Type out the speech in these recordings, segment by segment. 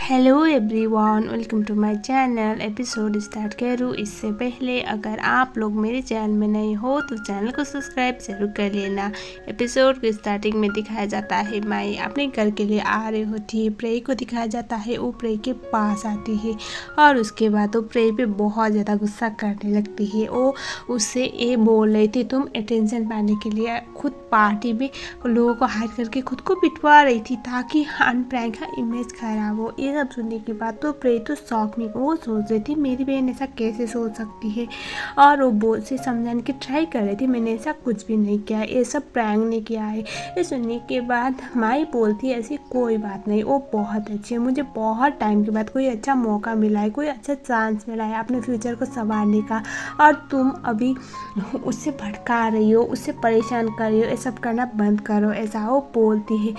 Hello everyone, welcome to my channel. Episode start करूँ इससे पहले अगर आप लोग मेरे चैनल में नए हो तो चैनल को सब्सक्राइब जरूर कर लेना। एपिसोड के स्टार्टिंग में दिखाया जाता है माई अपने घर के लिए आ रही होती है। प्रे को दिखाया जाता है वो प्रे के पास आती है और उसके बाद वो प्रे पे बहुत ज़्यादा गुस्सा करने लगती है। वो उससे ये बोल रही थी तुम अटेंशन पाने के लिए खुद पार्टी में लोगों को हायर करके खुद को पिटवा रही थी ताकि अनप्रैंक का इमेज खराब हो। ये सब सुनने के बाद तो प्रे तो शौक में वो सोच रही थी मेरी बहन ऐसा कैसे सोच सकती है और वो बोल से समझाने की ट्राई कर रही थी मैंने ऐसा कुछ भी नहीं किया, ये सब प्रैंक नहीं किया है। ये सुनने के बाद माई बोलती है ऐसी कोई बात नहीं, वो बहुत अच्छी है, मुझे बहुत टाइम के बाद कोई अच्छा मौका मिला है, कोई अच्छा चांस मिला है अपने फ्यूचर को संवारने का और तुम अभी उससे भटका रही हो, उससे परेशान कर रही हो, ये सब करना बंद करो, ऐसा वो बोलती है।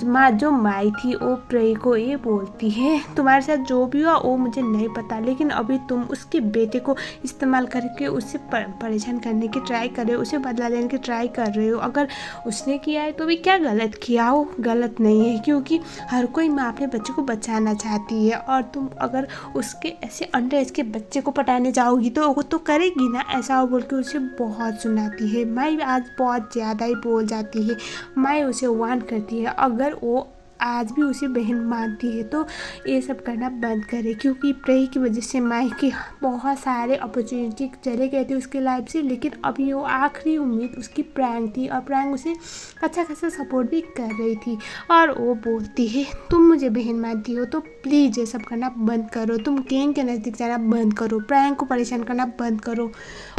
माँ जो माई थी वो प्रे को ये बोलती है तुम्हारे साथ जो भी हुआ वो मुझे नहीं पता, लेकिन अभी तुम उसके बेटे को इस्तेमाल करके उससे परेशान करने की ट्राई कर रहे हो, उसे बदला लेने की ट्राई कर रहे हो। अगर उसने किया है तो भी क्या गलत किया हो, गलत नहीं है क्योंकि हर कोई माँ अपने बच्चे को बचाना चाहती है और तुम अगर उसके ऐसे अंडर एज के बच्चे को पटाने जाओगी तो वो तो करेगी ना, ऐसा वो बोल के उसे बहुत सुनाती है। माई आज बहुत ज़्यादा ही बोल जाती है। माई उसे वार्न करती है अगर वो आज भी उसे बहन मानती है तो ये सब करना बंद करे क्योंकि प्रे की वजह से माई के बहुत सारे अपॉर्चुनिटी चले गए थे उसकी लाइफ से, लेकिन अभी वो आखिरी उम्मीद उसकी प्रैंक थी और प्रैंक उसे अच्छा खासा सपोर्ट भी कर रही थी। और वो बोलती है तुम मुझे बहन मानती हो तो प्लीज़ ये सब करना बंद करो, तुम गैंग के नज़दीक जाना बंद करो, प्रैंक को परेशान करना बंद करो,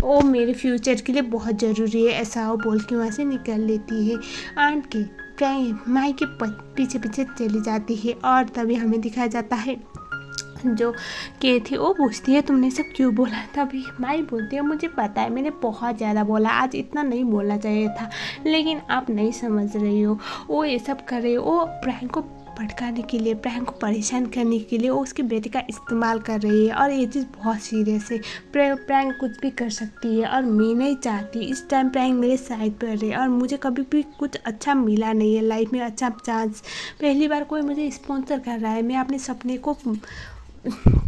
वो मेरे फ्यूचर के लिए बहुत ज़रूरी है, ऐसा वो बोल के वहाँ से निकल लेती है। आंट के माई के पीछे पीछे चली जाती है और तभी हमें दिखाया जाता है जो के थी वो पूछती है तुमने सब क्यों बोला। तभी माई बोलती है मुझे पता है मैंने बहुत ज़्यादा बोला, आज इतना नहीं बोलना चाहिए था, लेकिन आप नहीं समझ रही हो, वो ये सब कर रही हो, वो प्रैंक को भटकाने के लिए, प्रैंक को परेशान करने के लिए वो उसके बेटे का इस्तेमाल कर रही है और ये चीज़ बहुत सीरियस है। प्रैंक कुछ भी कर सकती है और मैं नहीं चाहती इस टाइम प्रैंक मेरे साइड पर रहे और मुझे कभी भी कुछ अच्छा मिला नहीं है लाइफ में, अच्छा चांस पहली बार कोई मुझे स्पॉन्सर कर रहा है, मैं अपने सपने को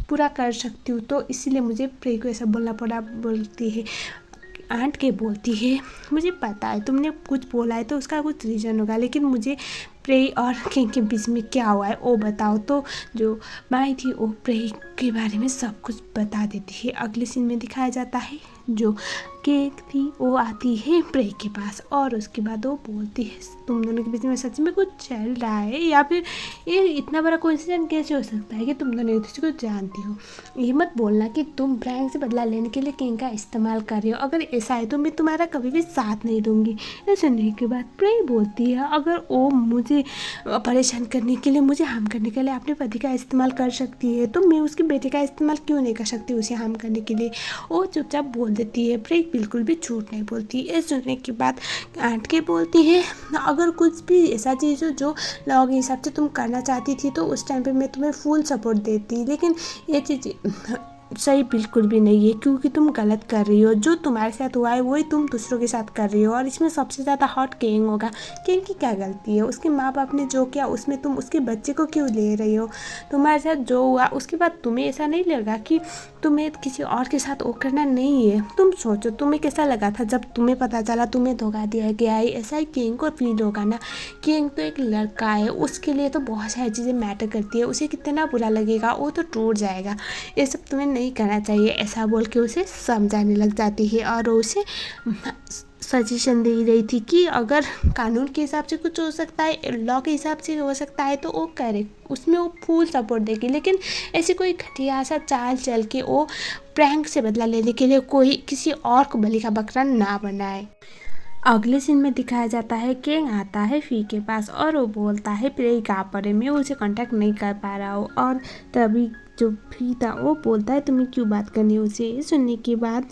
पूरा कर सकती हूँ तो इसीलिए मुझे प्रे को ऐसा बोलना पड़ा। बोलती है आंट के बोलती है मुझे पता है तुमने कुछ बोला है तो उसका कुछ रीज़न होगा, लेकिन मुझे प्रे और किंग के बीच में क्या हुआ है वो बताओ। तो जो माई थी वो प्रे के बारे में सब कुछ बता देती है। अगले सीन में दिखाया जाता है जो केक थी वो आती है प्रे के पास और उसके बाद वो बोलती है तुम दोनों के बीच में सच में कुछ चल रहा है या फिर ये इतना बड़ा कोइंसिडेंस कैसे हो सकता है कि तुम दोनों एक दूसरे को जानती हो। ये मत बोलना कि तुम प्रैंक से बदला लेने के लिए किंग का इस्तेमाल कर रहे हो, अगर ऐसा है तो मैं तुम्हारा कभी भी साथ नहीं दूंगी। ये सुनने के बाद प्रे बोलती है अगर वो मुझे परेशान करने के लिए, मुझे हार्म करने के लिए अपने पति का इस्तेमाल कर सकती है तो मैं उसके बेटे का इस्तेमाल क्यों नहीं कर सकती उसे हार्म करने के लिए। वो चुपचाप बोल देती है, प्रे बिल्कुल भी झूठ नहीं बोलती। ये सुनने के बाद आंट के बोलती है अगर कुछ भी ऐसा चीज़ हो जो लॉ के हिसाब से तुम करना चाहती थी तो उस टाइम पे मैं तुम्हें फुल सपोर्ट देती, लेकिन ये चीज़ सही बिल्कुल भी नहीं है क्योंकि तुम गलत कर रही हो, जो तुम्हारे साथ हुआ है वही तुम दूसरों के साथ कर रही हो और इसमें सबसे ज़्यादा हॉट किंग होगा। किंग की क्या गलती है, उसके माँ बाप ने जो किया उसमें तुम उसके बच्चे को क्यों ले रही हो। तुम्हारे साथ जो हुआ उसके बाद तुम्हें ऐसा नहीं लगा कि तुम्हें किसी और के साथ वो करना नहीं है। तुम सोचो तुम्हें कैसा लगा था जब तुम्हें पता चला तुम्हें धोखा दिया गया है, ऐसा ही किंग को फील होगा ना। किंग तो एक लड़का है, उसके लिए तो बहुत सारी चीज़ें मैटर करती है, उसे कितना बुरा लगेगा, वो तो टूट जाएगा, ये सब तुम्हें नहीं करना चाहिए, ऐसा बोल के उसे समझाने लग जाती है और उसे सजेशन दे रही थी कि अगर कानून के हिसाब से कुछ हो सकता है, लॉ के हिसाब से हो सकता है तो वो करे, उसमें वो फुल सपोर्ट देगी, लेकिन ऐसी कोई घटिया सा चाल चल के वो प्रैंक से बदला लेने के लिए कोई किसी और को बलि का बकरा ना बनाए। अगले सीन में दिखाया जाता है किंग आता है फी के पास और वो बोलता है प्रे कहाँ पर है, मैं उसे कांटेक्ट नहीं कर पा रहा हूँ। और तभी जो फी था वो बोलता है तुम्हें क्यों बात करनी है उसे। सुनने के बाद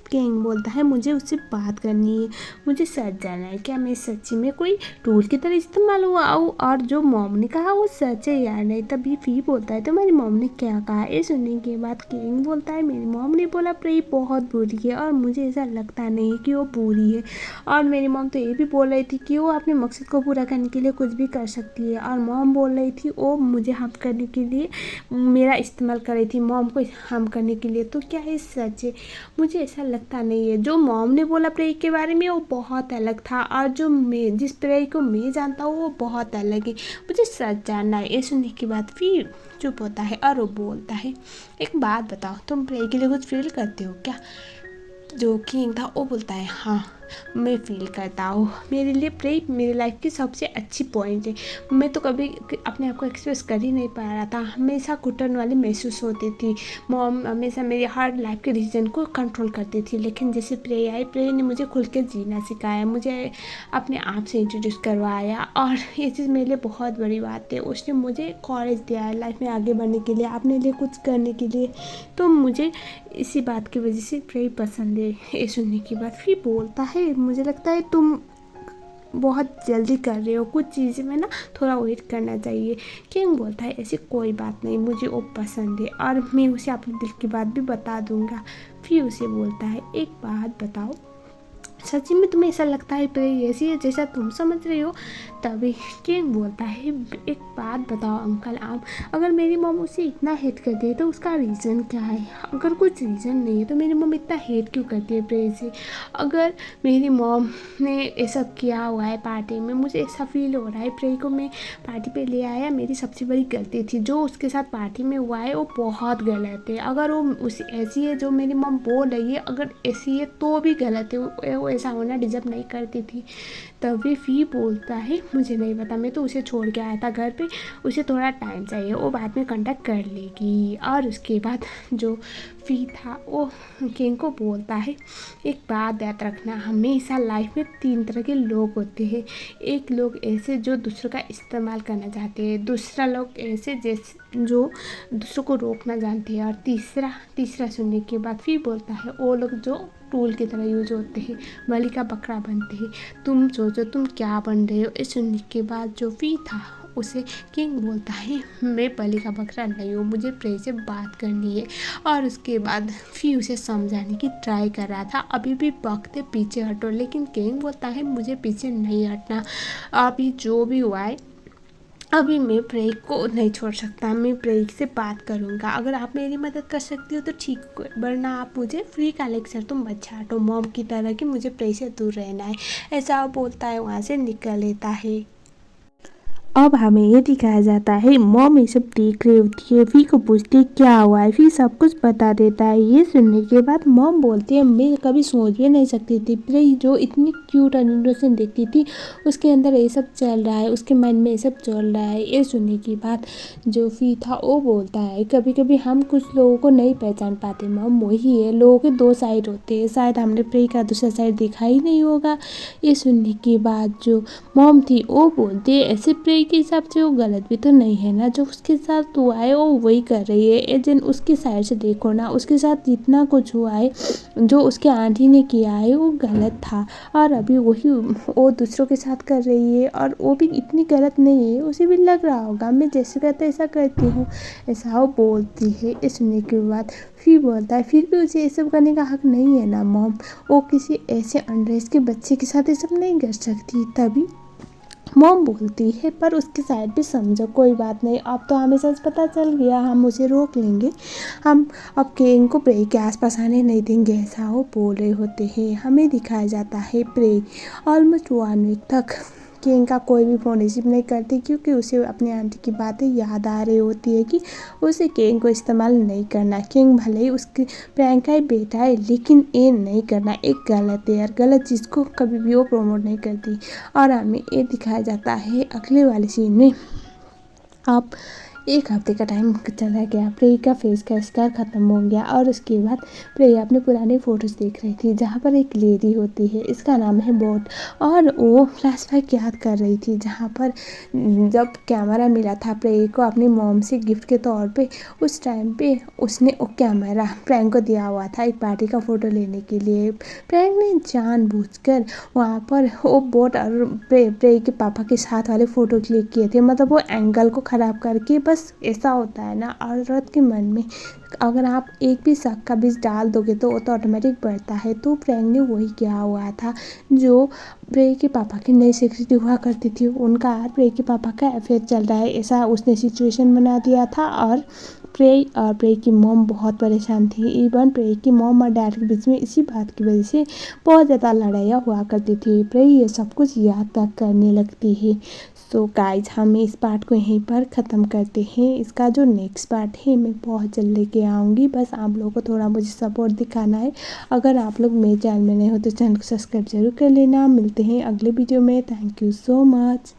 किंग बोलता है मुझे उससे बात करनी है, मुझे सच जानना है, क्या मैं सच्ची में कोई टूल की तरह इस्तेमाल हुआ हूँ? और जो मॉम ने कहा वो सच है या नहीं? तभी फी बोलता है तुम्हारी मॉम ने क्या कहा? ये सुनने के बाद किंग बोलता है मेरी मॉम ने बोला प्रे बहुत बुरी है और मुझे ऐसा लगता नहीं है कि वो बुरी है, और मेरी मॉम तो ये भी बोल रही थी कि वो अपने मकसद को पूरा करने के लिए कुछ भी कर सकती है, और मॉम बोल रही थी वो मुझे हार्म करने के लिए मेरा इस्तेमाल कर रही थी, मॉम को हार्म करने के लिए। तो क्या ये सच है? मुझे ऐसा लगता नहीं है। जो मॉम ने बोला प्रे के बारे में वो बहुत अलग था, और जो मैं जिस प्रे को मैं जानता हूँ वो बहुत अलग है, मुझे सच जानना है। ये सुनने के बाद फिर चुप होता है और वो बोलता है एक बात बताओ, तुम प्रे के लिए कुछ फील करते हो क्या? जो किंग था वो बोलता है हाँ मैं फील करता हूँ, मेरे लिए प्रे मेरी लाइफ की सबसे अच्छी पॉइंट है। मैं तो कभी अपने आप को एक्सप्रेस कर ही नहीं पा रहा था, हमेशा घुटन वाली महसूस होती थी। मॉम हमेशा मेरी हर लाइफ के डिसीजन को कंट्रोल करती थी, लेकिन जैसे प्रे आई, प्रे ने मुझे खुल के जीना सिखाया, मुझे अपने आप से इंट्रोड्यूस करवाया, और ये चीज़ मेरे लिए बहुत बड़ी बात है। उसने मुझे कॉरेज दिया है लाइफ में आगे बढ़ने के लिए, अपने लिए कुछ करने के लिए। तो मुझे इसी बात की वजह से प्रे पसंद है। ये सुनने के बाद फिर बोलता है मुझे लगता है तुम बहुत जल्दी कर रहे हो, कुछ चीज़ें में ना थोड़ा वेट करना चाहिए। किंग बोलता है ऐसी कोई बात नहीं, मुझे वो पसंद है और मैं उसे अपने दिल की बात भी बता दूंगा। फिर उसे बोलता है एक बात बताओ, सच्ची में तुम्हें ऐसा लगता है प्रे ऐसी है जैसा तुम समझ रहे हो? तभी किंग बोलता है एक बात बताओ अंकल आप, अगर मेरी मॉम उसे इतना हेट करती है तो उसका रीज़न क्या है? अगर कुछ रीज़न नहीं है तो मेरी मॉम इतना हेट क्यों करती है प्रे से? अगर मेरी मॉम ने ये सब किया हुआ है पार्टी में, मुझे ऐसा फील हो रहा है प्रे को मैं पार्टी पे ले आया मेरी सबसे बड़ी गलती थी, जो उसके साथ पार्टी में हुआ है वो बहुत गलत है। अगर वो उस ऐसी है जो मेरी मॉम बोल रही है, अगर ऐसी है तो भी गलत है, वो ऐसा होना डिजर्व नहीं करती थी। तभी फी बोलता है मुझे नहीं पता, मैं तो उसे छोड़ के आया था घर पे, उसे थोड़ा टाइम चाहिए, वो बाद में कांटेक्ट कर लेगी। और उसके बाद जो फी था वो किंग को बोलता है एक बात याद रखना, हमेशा लाइफ में 3 तरह के लोग होते हैं। एक लोग ऐसे जो दूसरों का इस्तेमाल करना चाहते हैं, दूसरा लोग ऐसे जैसे जो दूसरों को रोकना जानते हैं, और तीसरा सुनने के बाद फिर बोलता है वो लोग जो टूल की तरह यूज होते हैं, बलि का बकरा बनते हैं। तुम सोचो तुम क्या बन रहे हो? इस सुनने के बाद जो फी था उसे किंग बोलता है मैं बलि का बकरा नहीं हूँ, मुझे प्रे से बात करनी है। और उसके बाद फी उसे समझाने की ट्राई कर रहा था अभी भी वक्त है पीछे हटो, लेकिन किंग बोलता है मुझे पीछे नहीं हटना, अभी जो भी हुआ है अभी मैं प्रे को नहीं छोड़ सकता, मैं प्रे से बात करूँगा। अगर आप मेरी मदद कर सकती हो तो ठीक, वरना आप मुझे फ्री का लेक्चर तुम बचा हटो मॉम की तरह कि मुझे प्रे से दूर रहना है, ऐसा बोलता है, वहाँ से निकल लेता है। अब हमें ये दिखाया जाता है मॉम ये सब देख रही होती है, फी को पूछती है क्या हुआ है, फी सब कुछ बता देता है। ये सुनने के बाद मॉम बोलती है मैं कभी सोच भी नहीं सकती थी प्रे जो इतनी क्यूट और इनोसेंट दिखती थी उसके अंदर ये सब चल रहा है, उसके मन में ये सब चल रहा है। ये सुनने के बाद जो फी था वो बोलता है कभी कभी हम कुछ लोगों को नहीं पहचान पाते मॉम, वही है लोगों के 2 साइड होते हैं, शायद हमने प्रे का दूसरा साइड देखा ही नहीं होगा। ये सुनने के बाद जो मॉम थी वो बोलती है ऐसे प्रे के हिसाब से वो गलत भी तो नहीं है ना, जो उसके साथ हुआ है वो वही कर रही है, एजेंट उसकी साइड से देखो ना, उसके साथ जितना कुछ हुआ है जो उसके आंटी ने किया है वो गलत था, और अभी वही वो दूसरों के साथ कर रही है और वो भी इतनी गलत नहीं है, उसे भी लग रहा होगा मैं जैसे कहता ऐसा करती हूँ, ऐसा वो बोलती है। ये सुनने के बाद फिर बोलता है फिर भी उसे ये सब करने का हक नहीं है ना मॉम, वो किसी ऐसे अंडर एज के बच्चे के साथ ये सब नहीं कर सकती। तभी मॉम बोलती है पर उसकी साइड भी समझो, कोई बात नहीं, अब तो हमें सच पता चल गया, हम उसे रोक लेंगे, हम अब किंग को प्रे के आसपास आने नहीं देंगे, ऐसा वो बोल रहे होते हैं। हमें दिखाया जाता है प्रे ऑलमोस्ट 1 वीक तक किंग का कोई भी फ़ोन रिसीव नहीं करती, क्योंकि उसे अपनी आंटी की बातें याद आ रही होती है कि उसे किंग को इस्तेमाल नहीं करना, किंग भले ही उसकी प्रैंक का ही बेटा है लेकिन ये नहीं करना, एक गलत है यार, गलत चीज़ को कभी भी वो प्रमोट नहीं करती। और हमें ये दिखाया जाता है अगले वाले सीन में। अब एक हफ्ते का टाइम चला गया। प्रे का फेस का स्कार ख़त्म हो गया और उसके बाद प्रे अपने पुराने फ़ोटोज़ देख रही थी जहाँ पर एक लेडी होती है, इसका नाम है बोट, और वो फ्लैशबैक याद कर रही थी जहाँ पर जब कैमरा मिला था प्रे को अपनी मॉम से गिफ्ट के तौर पे। उस टाइम पे उसने वो कैमरा प्रैंक को दिया हुआ था एक पार्टी का फ़ोटो लेने के लिए। प्रैंक ने जानबूझकर वहाँ पर वो बोट और प्रे के पापा के साथ वाले फ़ोटो क्लिक किए थे, मतलब वो एंगल को ख़राब करके। बस ऐसा होता है ना औरत के मन में, अगर आप एक भी शक का बीज डाल दोगे तो वो तो ऑटोमेटिक बढ़ता है। तो प्रैंक ने वही किया हुआ था। जो प्रे के पापा की नई सेक्रेटरी हुआ करती थी, उनका और प्रे के पापा का अफेयर चल रहा है, ऐसा उसने सिचुएशन बना दिया था। और प्रे की मॉम बहुत परेशान थी। इवन प्रे की मॉम और डैड के बीच में इसी बात की वजह से बहुत ज़्यादा लड़ाइयाँ हुआ करती थी। प्रे ये सब कुछ याद तक करने लगती है। सो गाइज, हम इस पार्ट को यहीं पर ख़त्म करते हैं। इसका जो नेक्स्ट पार्ट है मैं बहुत जल्द लेके आऊँगी। बस आप लोगों को थोड़ा मुझे सपोर्ट दिखाना है। अगर आप लोग मेरे चैनल में नए हो तो चैनल को सब्सक्राइब जरूर कर लेना। मिलते हैं अगले वीडियो में। Thank you so much.